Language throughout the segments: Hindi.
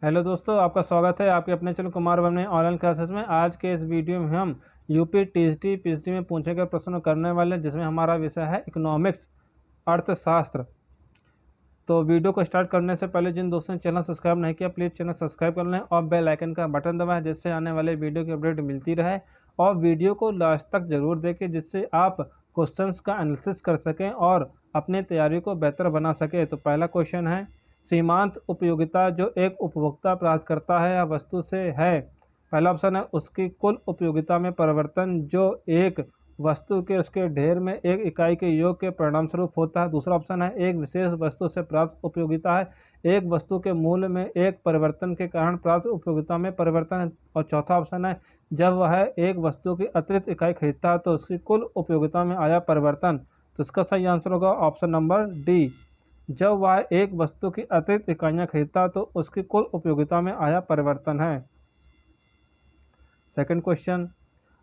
हेलो दोस्तों, आपका स्वागत है आपके अपने चैनल कुमार वर्मा में ऑनलाइन क्लासेस में। आज के इस वीडियो में हम यूपी टीएसटी पीएचडी में पूछे गए प्रश्नों करने वाले हैं, जिसमें हमारा विषय है इकोनॉमिक्स, अर्थशास्त्र। तो वीडियो को स्टार्ट करने से पहले जिन दोस्तों ने चैनल सब्सक्राइब नहीं किया, प्लीज़ चैनल सब्सक्राइब कर लें और बेल आइकन का बटन दबाएं, जिससे आने वाले वीडियो की अपडेट मिलती रहे। और वीडियो को लास्ट तक जरूर देखें, जिससे आप क्वेश्चंस का एनालिसिस कर सकें और अपनी तैयारी को बेहतर बना सकें। तो पहला क्वेश्चन है, सीमांत उपयोगिता जो एक उपभोक्ता प्राप्त करता है या वस्तु से है। पहला ऑप्शन है उसकी कुल उपयोगिता में परिवर्तन जो एक वस्तु के उसके ढेर में एक इकाई के योग के परिणाम स्वरूप होता है। दूसरा ऑप्शन है एक विशेष वस्तु से प्राप्त उपयोगिता है, एक वस्तु के मूल्य में एक परिवर्तन के कारण प्राप्त उपयोगिता में परिवर्तन है। और चौथा ऑप्शन है जब वह एक वस्तु की अतिरिक्त इकाई खरीदता है तो उसकी कुल उपयोगिता में आया परिवर्तन। तो इसका सही आंसर होगा ऑप्शन नंबर डी। जब वह एक वस्तु की अतिरिक्त इकाइयाँ खरीदता है तो उसकी कुल उपयोगिता में आया परिवर्तन है। सेकंड क्वेश्चन,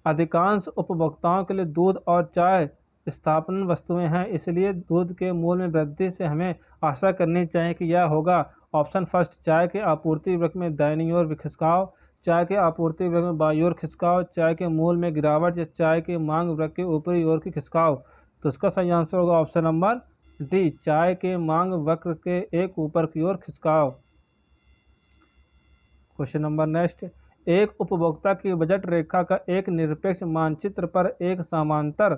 अधिकांश उपभोक्ताओं के लिए दूध और चाय स्थापन वस्तुएं हैं, इसलिए दूध के मूल्य में वृद्धि से हमें आशा करनी चाहिए कि यह होगा। ऑप्शन फर्स्ट, चाय के आपूर्ति वृत्त में दाहिनी ओर खिसकाव, चाय के आपूर्ति वृत्त में बाईं ओर खिसकाव, चाय के मूल्य में गिरावट या चाय के मांग वृत्त के ऊपरी ओर की खिसकाव। तो इसका सही आंसर होगा ऑप्शन नंबर डी, चाय के मांग वक्र के एक ऊपर की ओर खिसकाव। क्वेश्चन नंबर नेक्स्ट, एक उपभोक्ता की बजट रेखा का एक निरपेक्ष मानचित्र पर एक समांतर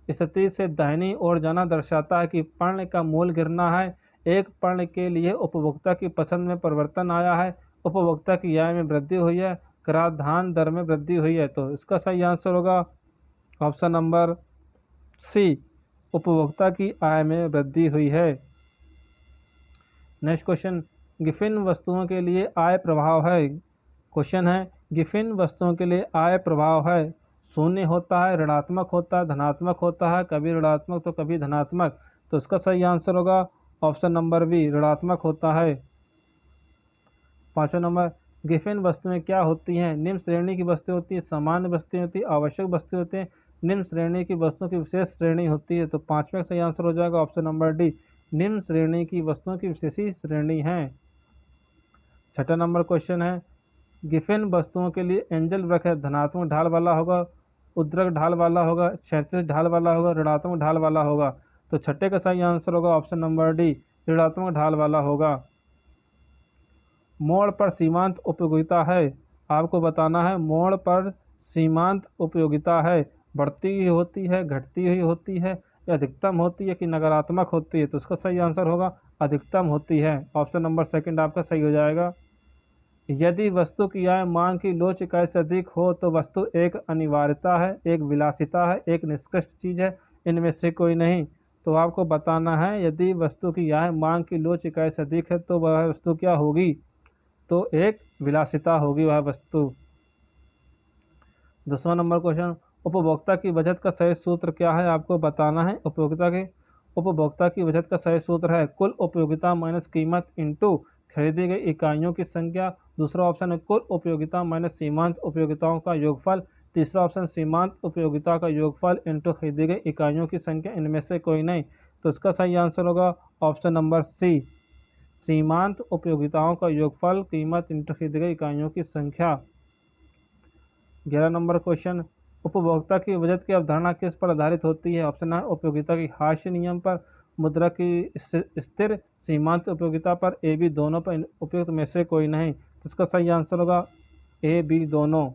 स्थिति से दाहिनी ओर जाना दर्शाता है कि पण्य का मूल्य गिरना है। एक पण्य के लिए उपभोक्ता की पसंद में परिवर्तन आया है, उपभोक्ता की आय में वृद्धि हुई है, कराधान दर में वृद्धि हुई है। तो इसका सही आंसर होगा ऑप्शन नंबर सी, उपभोक्ता की आय में वृद्धि हुई है। नेक्स्ट क्वेश्चन, गिफिन वस्तुओं के लिए आय प्रभाव है। क्वेश्चन है, गिफिन वस्तुओं के लिए आय प्रभाव है, शून्य होता है, ऋणात्मक होता है, धनात्मक होता है, कभी ऋणात्मक तो कभी धनात्मक। तो इसका सही आंसर होगा ऑप्शन नंबर बी, ऋणात्मक होता है। पाँचवा नंबर, गिफिन वस्तुएं क्या होती हैं? निम्न श्रेणी की वस्तुएं होती हैं, सामान्य वस्तुएं होती हैं, आवश्यक वस्तुएं होती हैं, निम्न श्रेणी की वस्तुओं की विशेष श्रेणी होती है। तो पाँचवें का सही आंसर हो जाएगा ऑप्शन नंबर डी, निम्न श्रेणी की वस्तुओं की विशेष श्रेणी है। छठा नंबर क्वेश्चन है, गिफिन वस्तुओं के लिए एंजल वक्र है, धनात्मक ढाल वाला होगा, उद्रक ढाल वाला होगा, क्षैतिज ढाल वाला होगा, ऋणात्मक ढाल वाला होगा। तो छठे का सही आंसर होगा ऑप्शन नंबर डी, ऋणात्मक ढाल वाला होगा। मोड़ पर सीमांत उपयोगिता है, आपको बताना है मोड़ पर सीमांत उपयोगिता है, बढ़ती हुई होती है, घटती हुई होती है, या अधिकतम होती है कि नकारात्मक होती है। तो इसका सही आंसर होगा अधिकतम होती है, ऑप्शन नंबर सेकंड आपका सही हो जाएगा। यदि वस्तु की आय मांग की लोच इकाई से अधिक हो तो वस्तु एक अनिवार्यता है, एक विलासिता है, एक निष्कृष्ट चीज है, इनमें से कोई नहीं। तो आपको बताना है यदि वस्तु की आय मांग की लोच इकाई से अधिक है तो वह वस्तु क्या होगी? तो एक विलासिता होगी वह वस्तु। 10वां नंबर क्वेश्चन, उपभोक्ता की बचत का सही सूत्र क्या है? आपको बताना है उपभोक्ता की बचत का सही सूत्र है कुल उपयोगिता माइनस कीमत इंटू खरीदी गई इकाइयों की संख्या। दूसरा ऑप्शन है कुल उपयोगिता माइनस सीमांत उपयोगिताओं का योगफल। तीसरा ऑप्शन सीमांत उपयोगिता का योगफल इंटू खरीदी गई इकाइयों की संख्या, इनमें से कोई नहीं। तो इसका सही आंसर होगा ऑप्शन नंबर सी, सीमांत उपयोगिताओं का योगफल कीमत इंटू खरीदी गई इकाइयों की संख्या। 11 नंबर क्वेश्चन, उपभोक्ता की बचत की अवधारणा किस पर आधारित होती है? ऑप्शन है उपयोगिता की हाशिए नियम पर, मुद्रा की स्थिर सीमांत उपयोगिता पर, ए बी दोनों पर, उपयुक्त में से कोई नहीं। तो इसका सही आंसर होगा ए बी दोनों।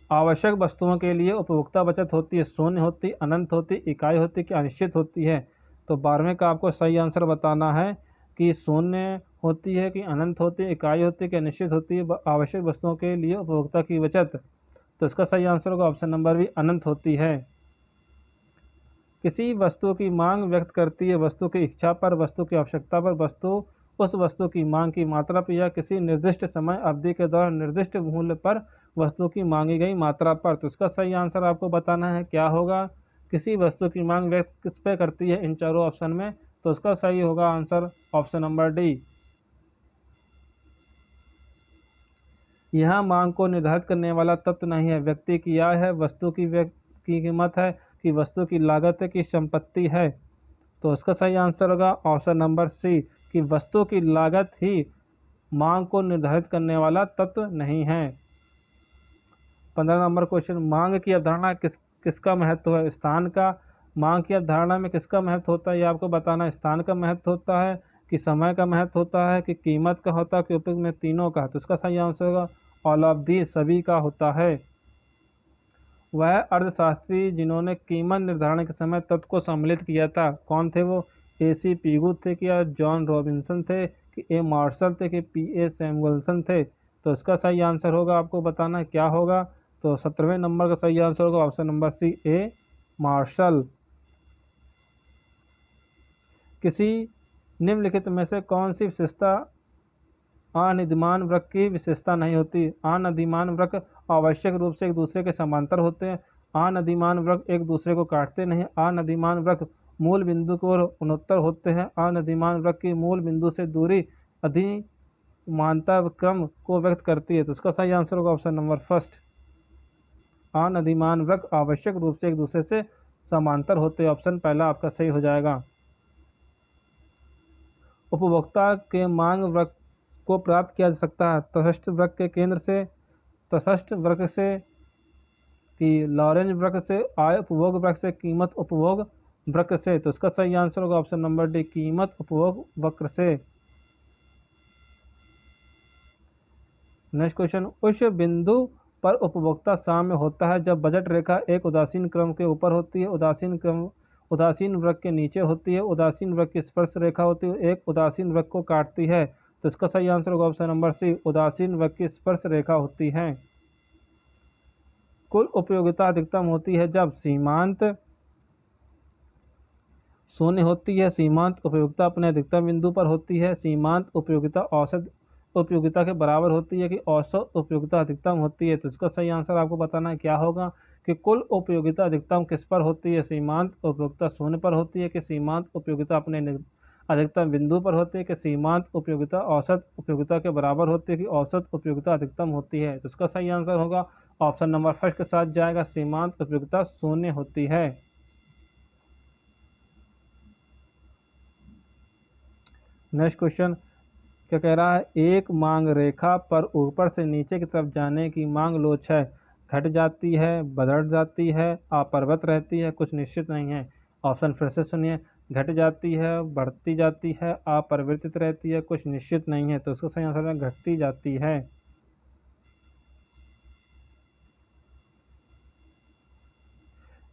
आवश्यक वस्तुओं के लिए उपभोक्ता बचत होती है, शून्य होती, अनंत होती, इकाई होती कि अनिश्चित होती है? तो 12वें का आपको सही आंसर बताना है कि शून्य होती है कि अनंत होती है, इकाई होती है कि अनिश्चित होती है आवश्यक वस्तुओं के लिए उपभोक्ता की बचत। तो इसका सही आंसर होगा ऑप्शन नंबर बी, अनंत होती है। किसी वस्तु की मांग व्यक्त करती है वस्तु की इच्छा पर, वस्तु की आवश्यकता पर, वस्तु उस वस्तु की मांग की मात्रा पर, या किसी निर्दिष्ट समय अवधि के दौरान निर्दिष्ट मूल्य पर वस्तु की मांगी गई मात्रा पर। तो इसका सही आंसर आपको बताना है क्या होगा? किसी वस्तु की मांग व्यक्त किस पे करती है इन चारों ऑप्शन में? तो इसका सही होगा आंसर ऑप्शन नंबर डी। यह मांग को निर्धारित करने वाला तत्व नहीं है, व्यक्ति की आय है, वस्तु की कीमत है, कि वस्तु की लागत है, कि संपत्ति है। तो इसका सही आंसर होगा ऑप्शन नंबर सी कि वस्तु की लागत ही मांग को निर्धारित करने वाला तत्व नहीं है। 15 नंबर क्वेश्चन, मांग की अवधारणा किसका महत्व है? स्थान का। मांग की अवधारणा में किसका महत्व होता है ये आपको बताना है। स्थान का महत्व होता है कि समय का महत्व होता है कि कीमत का होता है कि उपयोग में तीनों का। तो इसका सही आंसर होगा ऑल ऑफ दी, सभी का होता है। वह अर्थशास्त्री जिन्होंने कीमत निर्धारण के समय तत्व को सम्मिलित किया था, कौन थे वो? AC पीगू थे क्या जॉन रॉबिन्सन थे कि A मार्शल थे कि PA सैमुअल्सन थे? तो इसका सही आंसर होगा आपको बताना है क्या होगा। तो 17वें नंबर का सही आंसर होगा option number C A marshal. किसी निम्नलिखित में से कौन सी विशेषता अनिदिमान वृक्क की विशेषता नहीं होती? अनिदिमान वृक्क आवश्यक रूप से एक दूसरे के समांतर होते हैं। अनिदिमान वृक्क एक दूसरे को काटते नहीं। अनिदिमान वृक्क मूल बिंदु की ओर उन्नतर होते हैं। अनिदिमान वृक्क की मूल बिंदु से दूरी अधिमानता क्रम को व्यक्त करती है। तो इसका सही आंसर होगा ऑप्शन नंबर फर्स्ट। अनिदिमान वृक्क आवश्यक रूप से एक दूसरे से समांतर होते हैं। ऑप्शन पहला आपका सही हो जाएगा। उपभोक्ता के मांग वृक्क को प्राप्त किया जा सकता है तटस्थ वृक्क के केंद्र से, तटस्थ वृक्क से कि लॉरेंज वृक्क से, आय उपभोग वृक्क से, कीमत उपभोग वक्र से। तो इसका सही आंसर होगा ऑप्शन नंबर डी, कीमत उपभोग वक्र से। नेक्स्ट क्वेश्चन, उस बिंदु पर उपभोक्ता साम्य होता है जब बजट रेखा एक उदासीन क्रम के ऊपर होती है, उदासीन वृक्क के नीचे होती है, उदासीन वृक्क की स्पर्श रेखा होती है, एक उदासीन वृक्क को काटती है। तो इसका सही आंसर होगा ऑप्शन नंबर सी, उदासीन वृक्क की स्पर्श रेखा होती है। कुल उपयोगिता अधिकतम होती है जब सीमांत शून्य होती है, सीमांत उपयोगिता अपने अधिकतम बिंदु पर होती है, सीमांत उपयोगिता औसत उपयोगिता के बराबर होती है कि औसत उपयोगिता अधिकतम होती है। तो इसका सही आंसर आपको बताना है क्या होगा कि कुल उपयोगिता अधिकतम किस पर होती है? सीमांत उपयोगिता शून्य पर होती है कि सीमांत उपयोगिता अपने अधिकतम बिंदु पर होती है कि सीमांत उपयोगिता औसत उपयोगिता के बराबर होती है कि औसत उपयोगिता अधिकतम होती है। तो इसका सही आंसर होगा ऑप्शन नंबर फर्स्ट के साथ जाएगा, सीमांत उपयोगिता शून्य होती है। नेक्स्ट क्वेश्चन क्या कह रहा है, एक मांग रेखा पर ऊपर से नीचे की तरफ जाने की मांग लोच है, घट जाती है, बढ़ जाती है, अपरिवर्तित रहती है, कुछ निश्चित नहीं है। ऑप्शन फिर से सुनिए, घट जाती है, बढ़ती जाती है, अपरिवर्तित रहती है, कुछ निश्चित नहीं है। तो इसका सही आंसर है घटती जाती है।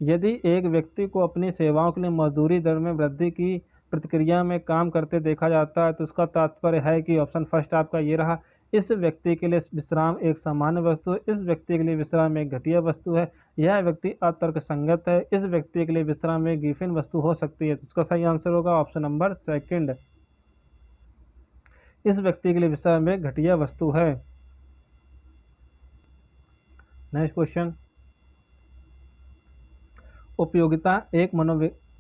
यदि एक व्यक्ति को अपनी सेवाओं के लिए मजदूरी दर में वृद्धि की प्रतिक्रिया में काम करते देखा जाता है तो उसका तात्पर्य है कि ऑप्शन फर्स्ट आपका ये रहा, इस व्यक्ति के लिए विश्राम एक सामान्य वस्तु है, इस व्यक्ति के लिए विश्राम एक घटिया वस्तु है, यह व्यक्ति अतर्कसंगत है, इस व्यक्ति के लिए विश्राम एक गिफिन वस्तु हो सकती है। तो उसका सही आंसर होगा ऑप्शन नंबर सेकंड, इस व्यक्ति के लिए विश्राम एक घटिया वस्तु है। नेक्स्ट क्वेश्चन, उपयोगिता एक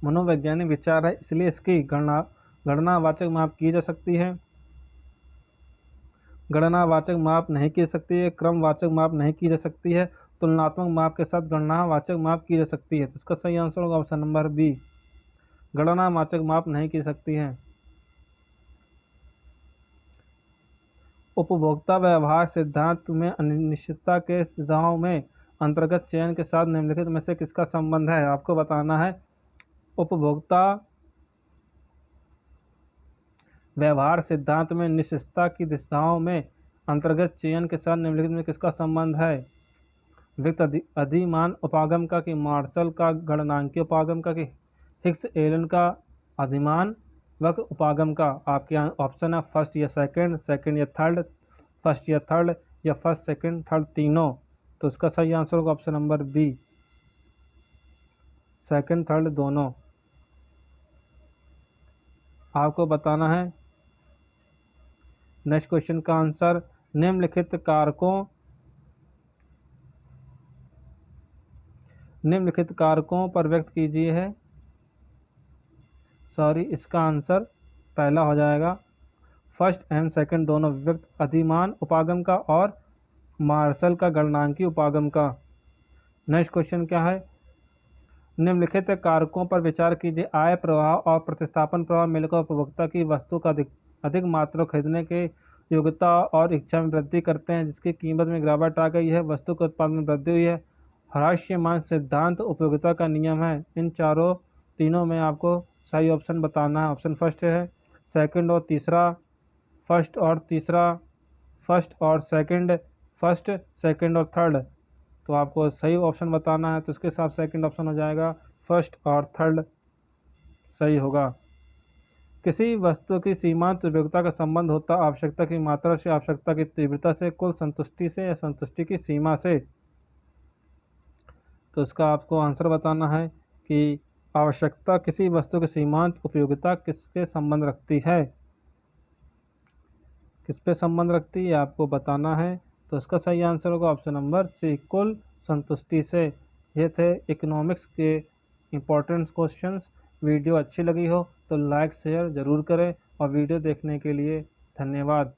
मनोवैज्ञानिक विचार है, इसलिए इसकी गणनावाचक माप की जा सकती है, गणनावाचक माप नहीं की जा सकती है, क्रमवाचक माप नहीं की जा सकती है, तुलनात्मक माप के साथ गणनावाचक माप की जा सकती है। तो इसका सही आंसर होगा ऑप्शन नंबर बी, गणनावाचक माप नहीं की सकती है। उपभोक्ता व्यवहार सिद्धांत में अनिश्चितता के सिद्धांतों में अंतर्गत चयन के साथ निम्नलिखित में से किसका संबंध है? आपको बताना है। उपभोक्ता व्यवहार सिद्धांत में निश्चितता की दिशाओं में अंतर्गत चयन के साथ निम्नलिखित में किसका संबंध है? व्यक्त अधिमान उपागम का कि मार्शल का गणनांकीय उपागम का कि हिग्स एलन का अधिमान वक्र उपागम का? आपके ऑप्शन है फर्स्ट या सेकंड, सेकंड या थर्ड, फर्स्ट या थर्ड, या फर्स्ट सेकंड थर्ड तीनों। तो इसका सही आंसर होगा option number B, second third दोनों। आपको बताना है नेक्स्ट क्वेश्चन का आंसर, निम्नलिखित कारकों पर व्यक्त कीजिए है। सॉरी, इसका आंसर पहला हो जाएगा, फर्स्ट एंड सेकंड दोनों, व्यक्त अधिमान उपागम का और मार्शल का गणनांकीय उपागम का। नेक्स्ट क्वेश्चन क्या है, निम्नलिखित कारकों पर विचार कीजिए। आय प्रवाह और प्रतिस्थापन प्रवाह मिलकर उपभोक्ता की वस्तु का अधिक मात्रा खरीदने के योग्यता और इच्छा में वृद्धि करते हैं, जिसकी कीमत में गिरावट आ गई है। वस्तु के उत्पादन में वृद्धि हुई है। ह्रास्यमान सिद्धांत उपयोगिता का नियम है। इन तीनों में आपको सही ऑप्शन बताना है। ऑप्शन फर्स्ट है सेकंड और तीसरा, फर्स्ट और तीसरा, फर्स्ट और सेकंड, फर्स्ट सेकंड और थर्ड। तो आपको सही ऑप्शन बताना है, तो इसके साथ सेकंड ऑप्शन हो जाएगा, फर्स्ट और थर्ड सही होगा। किसी वस्तु की सीमांत उपयोगिता का संबंध होता आवश्यकता की मात्रा से, आवश्यकता की तीव्रता से, कुल संतुष्टि से या संतुष्टि की सीमा से। तो इसका आपको आंसर बताना है कि आवश्यकता किसी वस्तु की सीमांत उपयोगिता किसके संबंध रखती है, किस पे संबंध रखती है आपको बताना है। तो इसका सही आंसर होगा ऑप्शन नंबर सी, कुल संतुष्टि से। ये थे इकोनॉमिक्स के इम्पोर्टेंट क्वेश्चंस। वीडियो अच्छी लगी हो तो लाइक शेयर ज़रूर करें और वीडियो देखने के लिए धन्यवाद।